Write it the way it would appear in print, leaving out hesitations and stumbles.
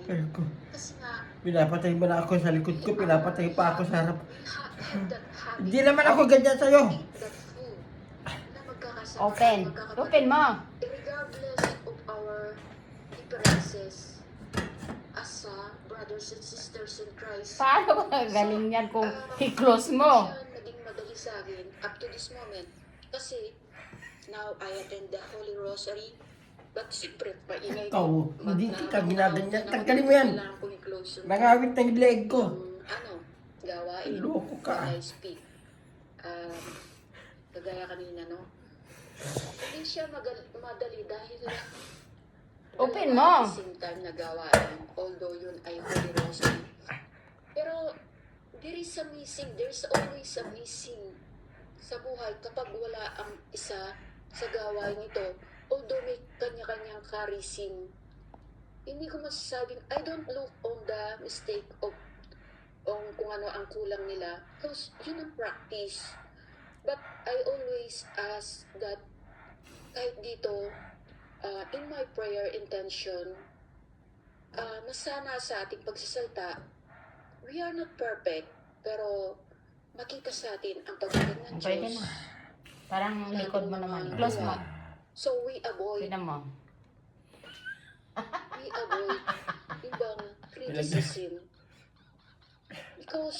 Ay ko. Kasi nga, Pinapatay mo na ako sa likod ko, pinapatay pa ako sa harap. have that habit. Hindi naman ako ganyan sa'yo. Eat that food na magkakasama. Open. Open mo. Regardless of our differences as brothers and sisters in Christ. Paano ba galing yan kung i-close mo? Siya naging madali sa akin up to this moment. Kasi now I attend the Holy Rosary. But siyempre, maingay Ikaw, ko. hindi kita ginaganyan. Tanggalin mo yan. Kailangan kong i-close yung Nangawit na yung leg ko. gawain Loko ka. when I speak. Kagaya kanina, no? Hindi siya madali dahil Open dalawa mo. at the same time na gawain, although yun ay Holy Rosary. Pero there's always a missing sa buhay kapag wala ang isa sa gawain ito. Although may kanya-kanyang charism, hindi ko masasabing, I don't look on the mistake of kung ano ang kulang nila because yun ang practice. But I always ask that kahit dito, in my prayer intention, masana sa ating pagsasalta, we are not perfect, pero makita sa atin ang pagdating ng Pwede Diyos. na. Parang likod mo naman. Close mo. So we avoid Tignan mo. ibang criticism because